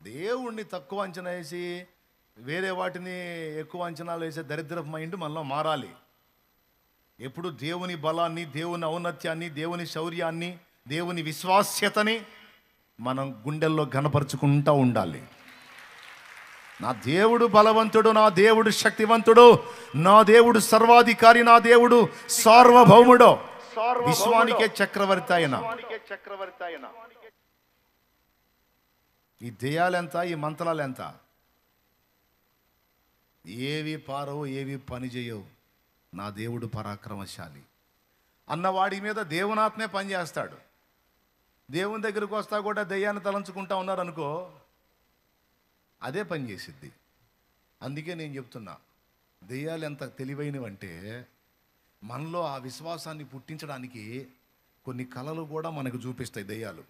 దేవుణ్ణి తక్కువ అంచనా వేసి వేరే వాటిని ఎక్కువ అంచనాలు వేసే దరిద్రపు మైండ్ మనలో మారాలి. ఎప్పుడు దేవుని బలాన్ని, దేవుని ఔన్నత్యాన్ని, దేవుని శౌర్యాన్ని, దేవుని విశ్వాస్యతని మనం గుండెల్లో ఘనపరుచుకుంటూ ఉండాలి. నా దేవుడు బలవంతుడు, నా దేవుడు శక్తివంతుడు, నా దేవుడు సర్వాధికారి, నా దేవుడు సార్వభౌముడు, విశ్వానికే చక్రవర్తి ఆయన. ఈ దెయ్యాలెంత, ఈ మంత్రాలెంత? ఏవి పారవు, ఏవి పని చేయవు. నా దేవుడు పరాక్రమశాలి అన్నవాడి మీద దేవునాత్మే పనిచేస్తాడు. దేవుని దగ్గరికి వస్తా కూడా దెయ్యాన్ని తలంచుకుంటా ఉన్నారనుకో, అదే పని చేసిద్ది. అందుకే నేను చెప్తున్నా, దెయ్యాలు ఎంత తెలివైనవంటే మనలో ఆ విశ్వాసాన్ని పుట్టించడానికి కొన్ని కళలు కూడా మనకు చూపిస్తాయి దెయ్యాలు.